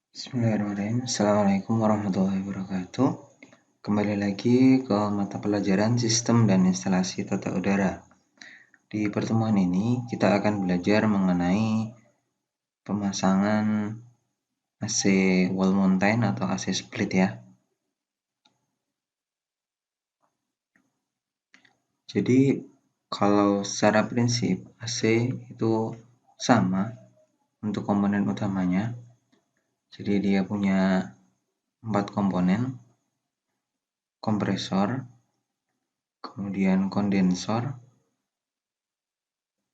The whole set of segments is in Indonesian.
Bismillahirrahmanirrahim. Assalamualaikum warahmatullahi wabarakatuh. Kembali lagi ke mata pelajaran Sistem dan Instalasi Tata Udara. Di pertemuan ini kita akan belajar mengenai pemasangan AC wall mountain atau AC split ya. Jadi kalau secara prinsip AC itu sama untuk komponen utamanya. Jadi dia punya 4 komponen: kompresor, kemudian kondensor,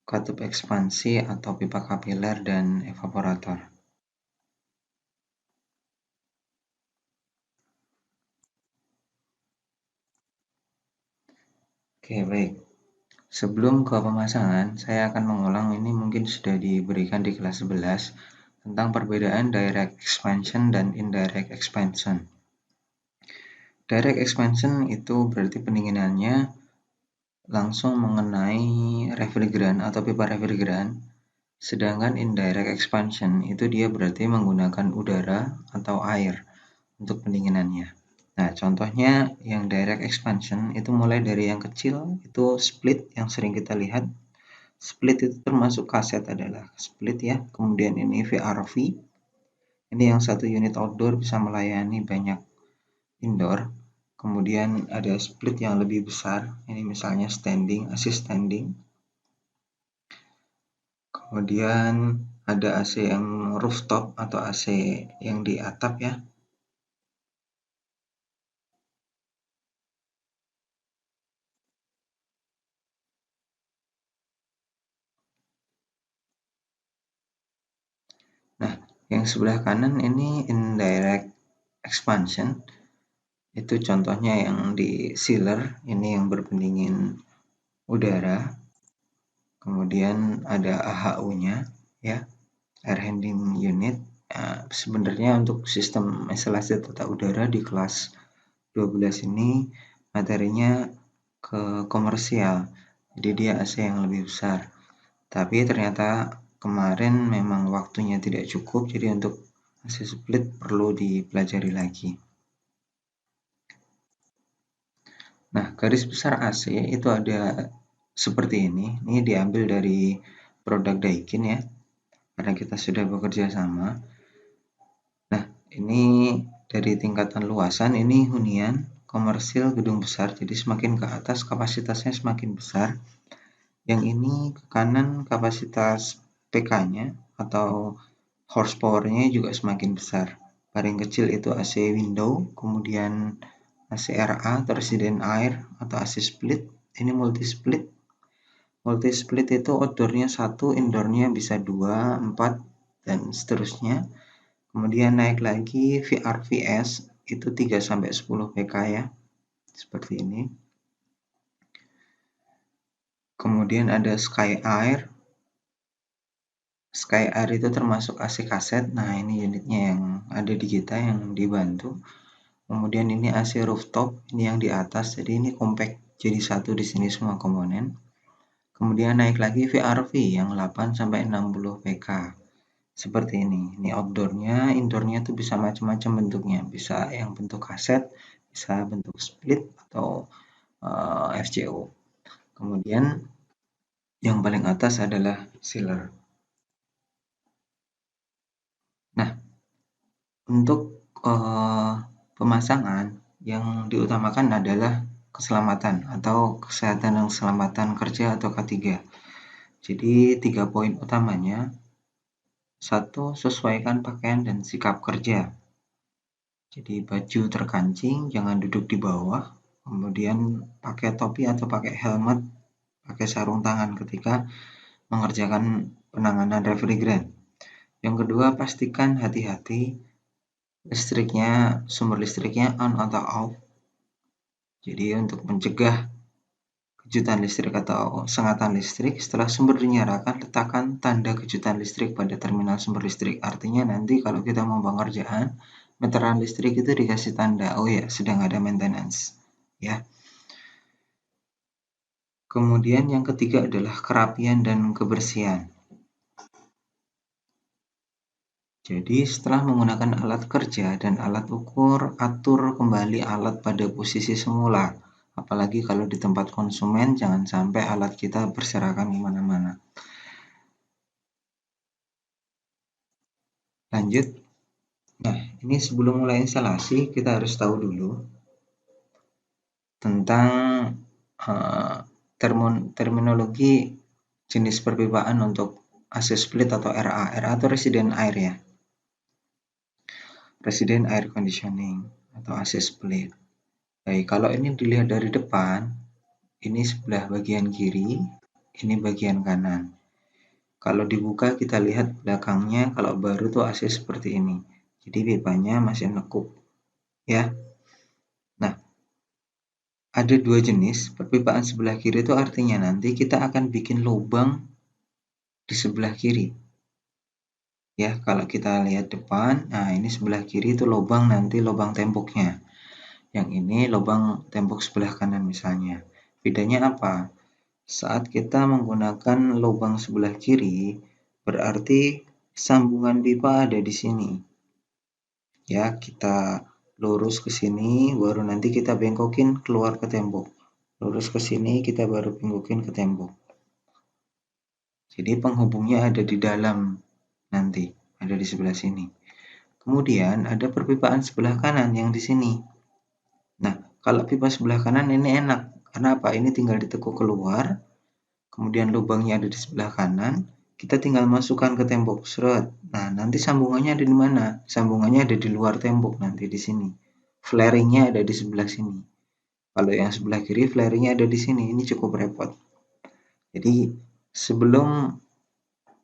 katup ekspansi atau pipa kapiler, dan evaporator. Oke, baik. Sebelum ke pemasangan, saya akan mengulang, ini mungkin sudah diberikan di kelas 11, tentang perbedaan direct expansion dan indirect expansion. Direct expansion itu berarti pendinginannya langsung mengenai refrigeran atau pipa refrigeran, sedangkan indirect expansion itu dia berarti menggunakan udara atau air untuk pendinginannya. Nah, contohnya yang direct expansion itu mulai dari yang kecil, itu split yang sering kita lihat. Split itu termasuk kaset adalah split ya. Kemudian ini VRV. Ini yang 1 unit outdoor bisa melayani banyak indoor. Kemudian ada split yang lebih besar. Ini misalnya standing, AC standing. Kemudian ada AC yang rooftop atau AC yang di atap ya. Nah, yang sebelah kanan ini indirect expansion. Itu contohnya yang di chiller, ini yang berpendingin udara. Kemudian ada AHU-nya ya, air handling unit. Sebenarnya untuk sistem instalasi tata udara di kelas 12 ini materinya ke komersial, jadi dia AC yang lebih besar. Tapi ternyata kemarin memang waktunya tidak cukup, jadi untuk AC split perlu dipelajari lagi. Nah, garis besar AC itu ada seperti ini. Ini diambil dari produk Daikin ya, karena kita sudah bekerja sama. Nah, ini dari tingkatan luasan, ini hunian, komersil, gedung besar. Jadi semakin ke atas kapasitasnya semakin besar. Yang ini ke kanan kapasitas PK-nya atau horsepower-nya juga semakin besar. Paling kecil itu AC window, kemudian ACRA atau resident air atau AC split. Ini multi split. Multi split itu outdoor-nya 1, indoor-nya bisa 2, 4, dan seterusnya. Kemudian naik lagi VRVS itu 3-10 PK ya, seperti ini. Kemudian ada Sky Air. Sky Air itu termasuk AC kaset. Nah, ini unitnya yang ada di kita yang dibantu. Kemudian ini AC rooftop, ini yang di atas. Jadi ini compact, jadi satu di sini semua komponen. Kemudian naik lagi VRV yang 8-60 PK. Seperti ini. Ini outdoor-nya, indoor-nya tuh bisa macam-macam bentuknya. Bisa yang bentuk kaset, bisa bentuk split atau FCO. Kemudian yang paling atas adalah chiller. Nah, untuk pemasangan yang diutamakan adalah keselamatan atau kesehatan dan keselamatan kerja atau K3. Jadi 3 poin utamanya. 1. Sesuaikan pakaian dan sikap kerja. Jadi baju terkancing, jangan duduk di bawah. Kemudian pakai topi atau pakai helmet, pakai sarung tangan ketika mengerjakan penanganan refrigeran. Yang kedua, pastikan hati-hati listriknya, sumber listriknya on atau off. Jadi untuk mencegah kejutan listrik atau sengatan listrik, setelah sumber dinyalakan, letakkan tanda kejutan listrik pada terminal sumber listrik. Artinya nanti kalau kita mau pengerjaan, meteran listrik itu dikasih tanda, oh ya sedang ada maintenance ya. Kemudian yang ketiga adalah kerapian dan kebersihan. Jadi setelah menggunakan alat kerja dan alat ukur, atur kembali alat pada posisi semula. Apalagi kalau di tempat konsumen, jangan sampai alat kita berserakan kemana-mana. Lanjut. Nah, ini sebelum mulai instalasi, kita harus tahu dulu tentang terminologi jenis perpipaan untuk AC split atau RA. RA itu resident air ya. Resident air conditioning atau AC split. Baik, kalau ini dilihat dari depan, ini sebelah bagian kiri, ini bagian kanan. Kalau dibuka kita lihat belakangnya, kalau baru tuh AC seperti ini. Jadi pipanya masih nekup ya. Nah, ada dua jenis perpipaan sebelah kiri itu artinya nanti kita akan bikin lubang di sebelah kiri. Ya, kalau kita lihat depan, nah ini sebelah kiri itu lubang, nanti lubang temboknya. Yang ini lubang tembok sebelah kanan misalnya. Bedanya apa? Saat kita menggunakan lubang sebelah kiri, berarti sambungan pipa ada di sini. Ya, kita lurus ke sini, baru nanti kita bengkokin keluar ke tembok. Lurus ke sini, kita baru bengkokin ke tembok. Jadi penghubungnya ada di dalam nanti, ada di sebelah sini. Kemudian ada perpipaan sebelah kanan yang di sini. Nah, kalau pipa sebelah kanan ini enak. Karena apa? Ini tinggal ditekuk keluar, kemudian lubangnya ada di sebelah kanan, kita tinggal masukkan ke tembok, seret. Nah, nanti sambungannya ada di mana? Sambungannya ada di luar tembok nanti di sini. Flaringnya ada di sebelah sini. Kalau yang sebelah kiri, flaringnya ada di sini. Ini cukup repot. Jadi, sebelum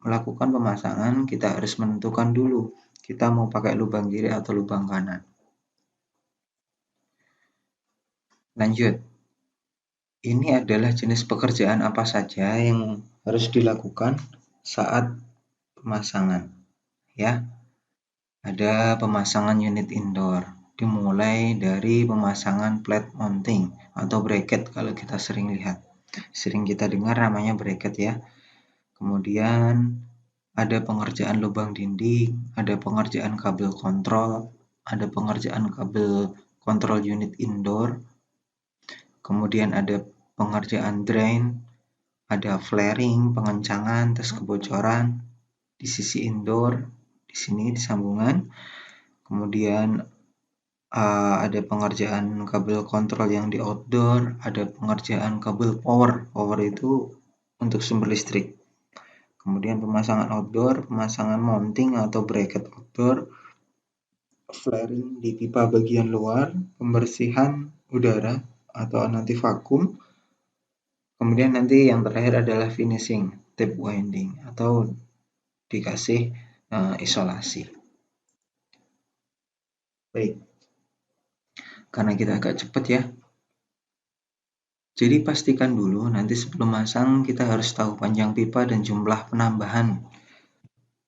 melakukan pemasangan, kita harus menentukan dulu kita mau pakai lubang kiri atau lubang kanan. Lanjut. Ini adalah jenis pekerjaan apa saja yang harus dilakukan saat pemasangan. Ya, ada pemasangan unit indoor. Dimulai dari pemasangan plate mounting atau bracket kalau kita sering lihat. Sering kita dengar namanya bracket ya. Kemudian ada pengerjaan lubang dinding, ada pengerjaan kabel kontrol, ada pengerjaan kabel kontrol unit indoor, kemudian ada pengerjaan drain, ada flaring, pengencangan, tes kebocoran di sisi indoor, di sini di sambungan. Kemudian ada pengerjaan kabel kontrol yang di outdoor, ada pengerjaan kabel power. Power itu untuk sumber listrik. Kemudian pemasangan outdoor, pemasangan mounting atau bracket outdoor, flaring di pipa bagian luar, pembersihan udara atau nanti vakum. Kemudian nanti yang terakhir adalah finishing, tape winding atau dikasih isolasi. Baik, karena kita agak cepat ya. Jadi pastikan dulu nanti sebelum masang kita harus tahu panjang pipa dan jumlah penambahan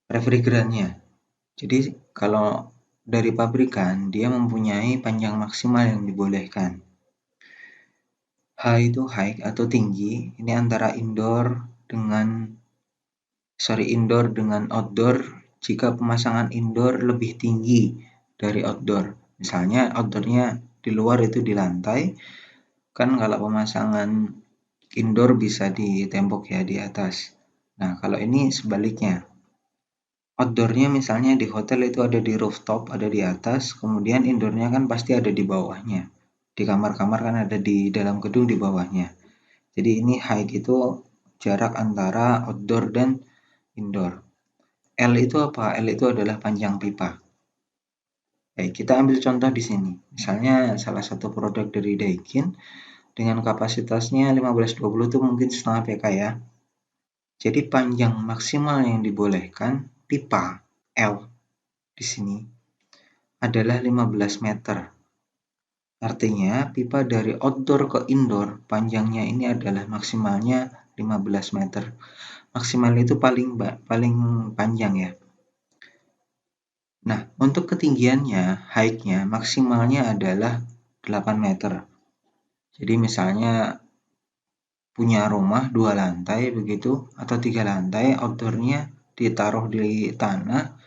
refrigerannya. Jadi kalau dari pabrikan dia mempunyai panjang maksimal yang dibolehkan. H itu high atau tinggi, ini antara indoor dengan outdoor. Jika pemasangan indoor lebih tinggi dari outdoor, misalnya outdoornya di luar itu di lantai, kan kalau pemasangan indoor bisa di tembok ya di atas. Nah, kalau ini sebaliknya. Outdoornya misalnya di hotel itu ada di rooftop, ada di atas, kemudian indoornya kan pasti ada di bawahnya. Di kamar-kamar kan ada di dalam gedung di bawahnya. Jadi ini height itu jarak antara outdoor dan indoor. L itu apa? L itu adalah panjang pipa. Baik, kita ambil contoh di sini. Misalnya salah satu produk dari Daikin dengan kapasitasnya 1520 itu mungkin setengah PK ya. Jadi panjang maksimal yang dibolehkan pipa L di sini adalah 15 meter. Artinya pipa dari outdoor ke indoor panjangnya ini adalah maksimalnya 15 meter. Maksimal itu paling panjang ya. Nah, untuk ketinggiannya, height-nya maksimalnya adalah 8 meter. Jadi misalnya punya rumah 2 lantai begitu atau 3 lantai, outdoornya ditaruh di tanah.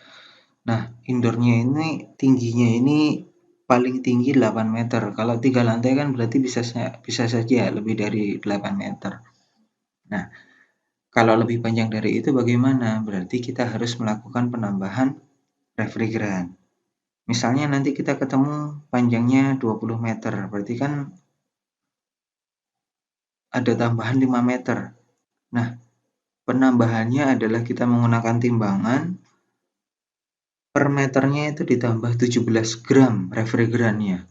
Nah, indoornya ini tingginya ini paling tinggi 8 meter. Kalau 3 lantai kan berarti bisa saja lebih dari 8 meter. Nah, kalau lebih panjang dari itu bagaimana? Berarti kita harus melakukan penambahan refrigeran. Misalnya nanti kita ketemu panjangnya 20 meter, berarti kan ada tambahan 5 meter. Nah, penambahannya adalah kita menggunakan timbangan, per meternya itu ditambah 17 gram refrigerannya.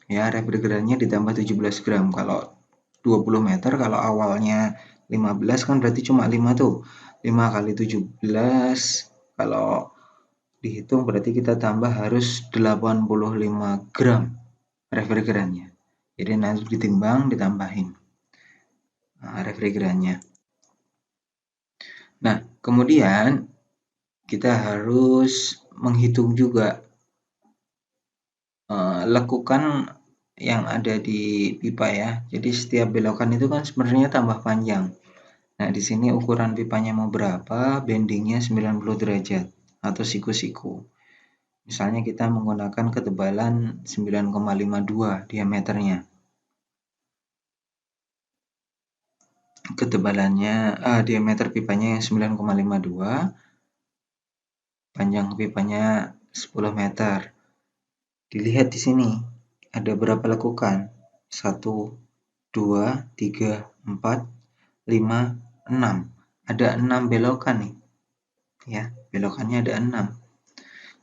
Ya, refrigerannya ditambah 17 gram. Kalau 20 meter, kalau awalnya 15 kan berarti cuma 5 tuh. 5 kali 17, kalau dihitung berarti kita tambah harus 85 gram refrigerannya. Jadi nanti ditimbang, ditambahin refrigerannya. Nah, kemudian kita harus menghitung juga lekukan yang ada di pipa ya. Jadi setiap belokan itu kan sebenarnya tambah panjang. Nah, di sini ukuran pipanya mau berapa, bendingnya 90 derajat atau siku-siku. Misalnya kita menggunakan ketebalan 9,52 diameternya. Ketebalannya, diameter pipanya 9,52, panjang pipanya 10 meter. Dilihat di sini, ada berapa lekukan? 1, 2, 3, 4, 5, 6. Ada 6 belokan nih. Ya, belokannya ada 6.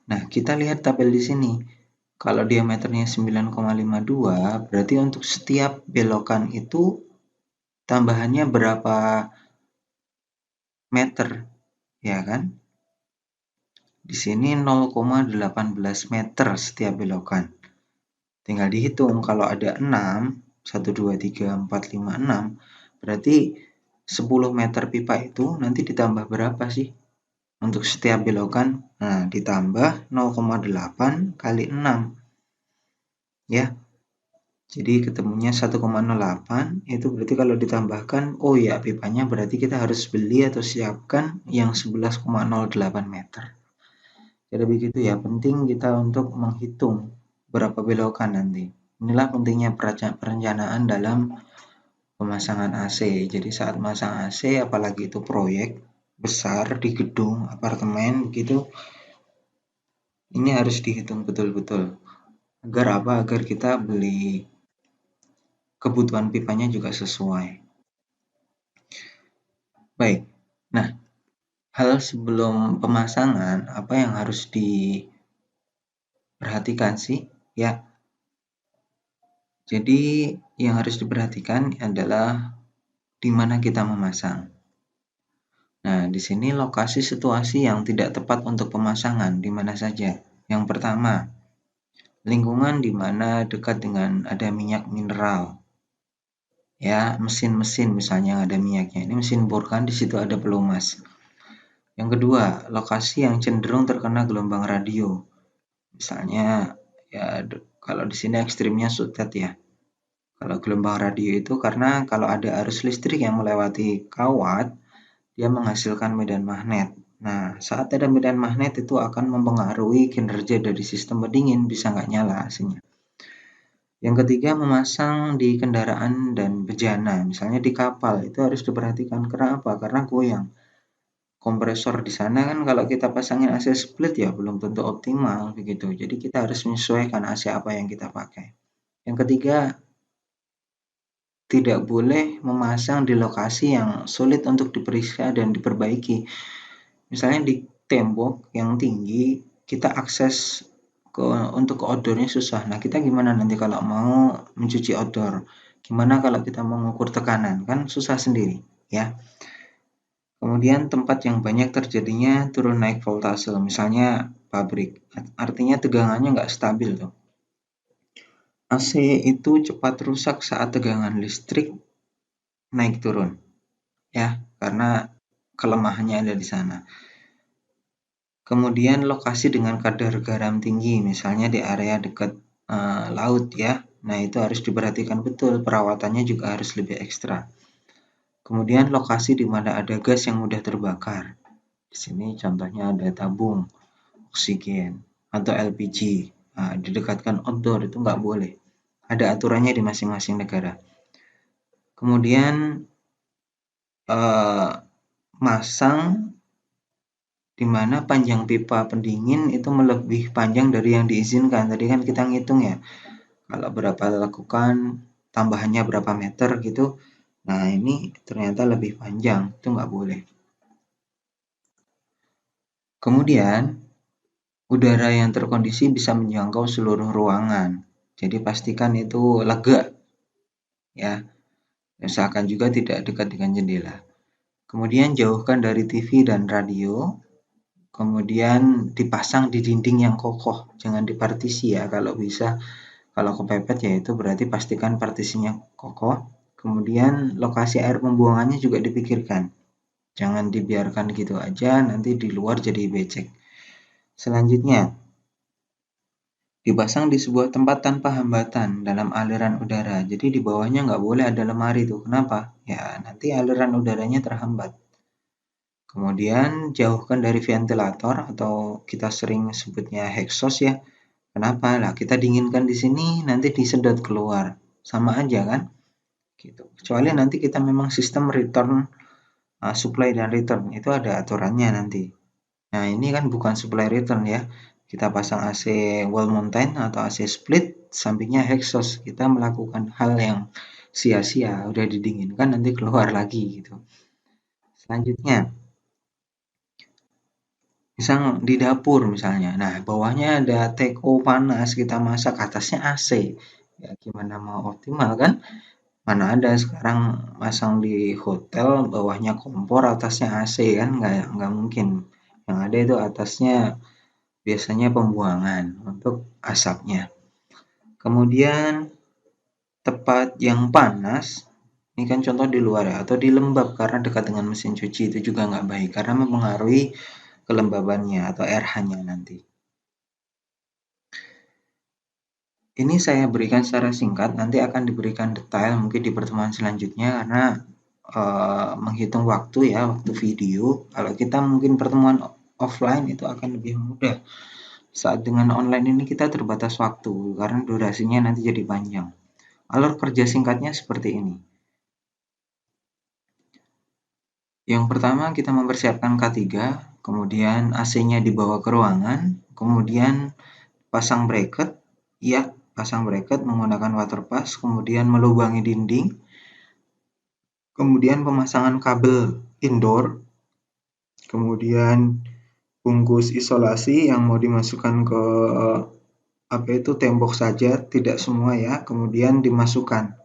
Nah, kita lihat tabel di sini. Kalau diameternya 9,52, berarti untuk setiap belokan itu tambahannya berapa meter, ya kan? Di sini 0,18 meter setiap belokan. Tinggal dihitung, kalau ada 6, 1, 2, 3, 4, 5, 6, berarti 10 meter pipa itu nanti ditambah berapa sih? Untuk setiap belokan, nah ditambah 0,8 kali 6. Ya, jadi ketemunya 1,08, itu berarti kalau ditambahkan, oh ya pipanya berarti kita harus beli atau siapkan yang 11,08 meter. Jadi begitu ya, penting kita untuk menghitung berapa belokan nanti. Inilah pentingnya perencanaan dalam pemasangan AC. Jadi saat masang AC, apalagi itu proyek besar di gedung, apartemen begitu, ini harus dihitung betul-betul. Agar apa? Agar kita beli kebutuhan pipanya juga sesuai. Baik, nah hal sebelum pemasangan apa yang harus diperhatikan sih? Ya, jadi yang harus diperhatikan adalah di mana kita memasang. Nah, di sini lokasi situasi yang tidak tepat untuk pemasangan di mana saja. Yang pertama, lingkungan di mana dekat dengan ada minyak mineral. Ya, mesin-mesin misalnya ada minyaknya. Ini mesin bor kan di situ ada pelumas. Yang kedua, lokasi yang cenderung terkena gelombang radio. Misalnya ya kalau di sini ekstrimnya sutet ya. Kalau gelombang radio itu karena kalau ada arus listrik yang melewati kawat, dia menghasilkan medan magnet. Nah, saat ada medan magnet itu akan mempengaruhi kinerja dari sistem pendingin, bisa nggak nyala AC-nya. Yang ketiga, memasang di kendaraan dan bejana, misalnya di kapal, itu harus diperhatikan. Kenapa? Karena goyang. Kompresor di sana kan kalau kita pasangin AC split ya belum tentu optimal begitu. Jadi kita harus menyesuaikan AC apa yang kita pakai. Yang ketiga, tidak boleh memasang di lokasi yang sulit untuk diperiksa dan diperbaiki. Misalnya di tembok yang tinggi, kita akses untuk outdoornya susah. Nah, kita gimana nanti kalau mau mencuci outdoor? Gimana kalau kita mengukur tekanan? Kan susah sendiri, ya. Kemudian tempat yang banyak terjadinya turun naik voltase, misalnya pabrik. Artinya tegangannya nggak stabil tuh. AC itu cepat rusak saat tegangan listrik naik turun, ya, karena kelemahannya ada di sana. Kemudian lokasi dengan kadar garam tinggi, misalnya di area dekat laut ya. Nah, itu harus diperhatikan betul, perawatannya juga harus lebih ekstra. Kemudian lokasi di mana ada gas yang mudah terbakar. Di sini contohnya ada tabung. oksigen atau LPG. Nah, didekatkan outdoor itu nggak boleh. Ada aturannya di masing-masing negara. Kemudian masang di mana panjang pipa pendingin itu melebihi panjang dari yang diizinkan. Tadi kan kita ngitung ya, kalau berapa lakukan, tambahannya berapa meter gitu. Nah, ini ternyata lebih panjang, itu nggak boleh. Kemudian, udara yang terkondisi bisa menjangkau seluruh ruangan. Jadi pastikan itu lega, ya. Usahakan juga tidak dekat dengan jendela. Kemudian jauhkan dari TV dan radio. Kemudian dipasang di dinding yang kokoh, jangan di partisi ya kalau bisa. Kalau kepepet ya itu berarti pastikan partisinya kokoh. Kemudian lokasi air pembuangannya juga dipikirkan. Jangan dibiarkan gitu aja, nanti di luar jadi becek. Selanjutnya, dipasang di sebuah tempat tanpa hambatan dalam aliran udara. Jadi di bawahnya nggak boleh ada lemari tuh. Kenapa? Ya nanti aliran udaranya terhambat. Kemudian jauhkan dari ventilator atau kita sering sebutnya exhaust ya. Kenapa? Lah kita dinginkan di sini nanti disedot keluar. Sama aja kan? Gitu. Kecuali nanti kita memang sistem return supply dan return itu ada aturannya nanti. Nah, ini kan bukan supply return ya. Kita pasang AC wall mountain atau AC split, sampingnya exhaust. Kita melakukan hal yang sia-sia, udah didinginkan nanti keluar lagi gitu. Selanjutnya, misal di dapur misalnya. Nah, bawahnya ada teko panas, kita masak, atasnya AC. Ya, gimana mau optimal kan? Mana ada sekarang masang di hotel, bawahnya kompor, atasnya AC kan? Nggak mungkin. Yang ada itu atasnya biasanya pembuangan untuk asapnya. Kemudian tempat yang panas, ini kan contoh di luar ya, atau di lembab karena dekat dengan mesin cuci itu juga nggak baik karena mempengaruhi kelembabannya atau RH-nya nanti. Ini saya berikan secara singkat, nanti akan diberikan detail mungkin di pertemuan selanjutnya karena menghitung waktu ya, waktu video. Kalau kita mungkin pertemuan offline itu akan lebih mudah. Saat dengan online ini kita terbatas waktu karena durasinya nanti jadi panjang. Alur kerja singkatnya seperti ini. Yang pertama kita mempersiapkan K3, kemudian AC-nya dibawa ke ruangan, kemudian pasang bracket, ya pasang bracket menggunakan water pass, kemudian melubangi dinding, kemudian pemasangan kabel indoor, kemudian bungkus isolasi yang mau dimasukkan ke apa itu tembok saja, tidak semua ya, kemudian dimasukkan.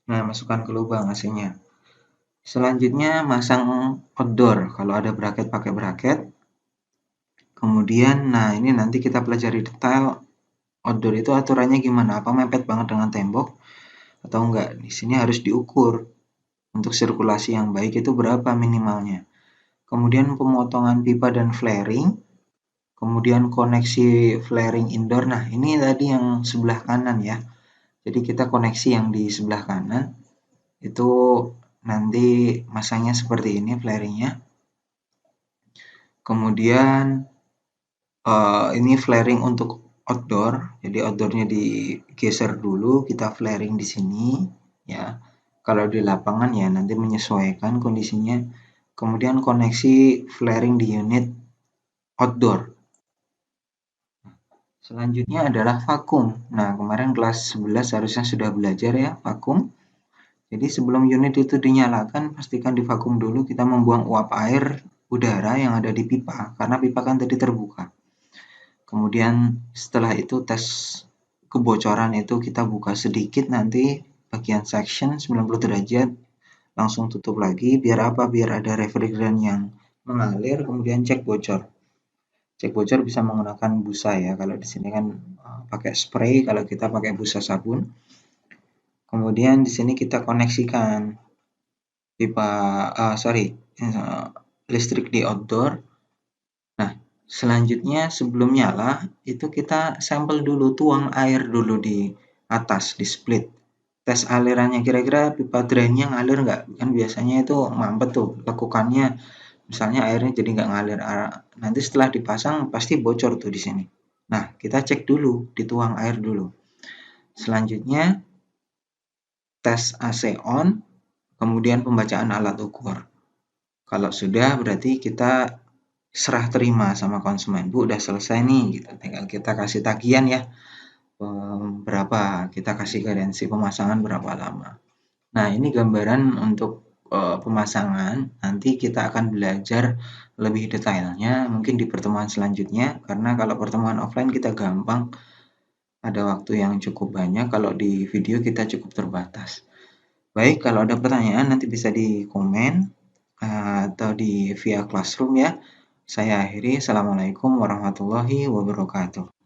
Nah, masukkan ke lubang AC-nya. Selanjutnya masang outdoor, kalau ada bracket pakai bracket. Kemudian, nah ini nanti kita pelajari detail outdoor itu aturannya gimana, apa mepet banget dengan tembok atau enggak. Di sini harus diukur untuk sirkulasi yang baik itu berapa minimalnya. Kemudian pemotongan pipa dan flaring, kemudian koneksi flaring indoor. Nah, ini tadi yang sebelah kanan ya. Jadi kita koneksi yang di sebelah kanan itu nanti masangnya seperti ini flaringnya. Kemudian ini flaring untuk outdoor. Jadi outdoornya digeser dulu, kita flaring di sini ya. Kalau di lapangan ya nanti menyesuaikan kondisinya. Kemudian koneksi flaring di unit outdoor. Selanjutnya adalah vakum. Nah, kemarin kelas 11 harusnya sudah belajar ya, vakum. Jadi sebelum unit itu dinyalakan, pastikan divakum dulu, kita membuang uap air udara yang ada di pipa, karena pipa kan tadi terbuka. Kemudian setelah itu tes kebocoran itu kita buka sedikit nanti bagian section 90 derajat, langsung tutup lagi, biar apa? Biar ada refrigeran yang mengalir, kemudian cek bocor. Cek bocor bisa menggunakan busa ya, kalau di sini kan pakai spray, kalau kita pakai busa sabun. Kemudian di sini kita koneksikan pipa listrik di outdoor. Nah, selanjutnya sebelum nyala itu kita sampel dulu, tuang air dulu di atas di split. Tes alirannya kira-kira pipa drainnya ngalir nggak? Kan biasanya itu mampet tuh, lekukannya Misalnya airnya jadi nggak ngalir, nanti setelah dipasang pasti bocor tuh di sini. Nah, kita cek dulu, dituang air dulu. Selanjutnya, tes AC on, kemudian pembacaan alat ukur. Kalau sudah, berarti kita serah terima sama konsumen. Bu, udah selesai nih, gitu. Tinggal kita kasih tagihan ya, berapa, kita kasih garansi pemasangan berapa lama. Nah, ini gambaran untuk pemasangan. Nanti kita akan belajar lebih detailnya mungkin di pertemuan selanjutnya, karena kalau pertemuan offline kita gampang, ada waktu yang cukup banyak, kalau di video kita cukup terbatas. Baik, kalau ada pertanyaan nanti bisa di komen atau di via Classroom ya. Saya akhiri. Assalamualaikum warahmatullahi wabarakatuh.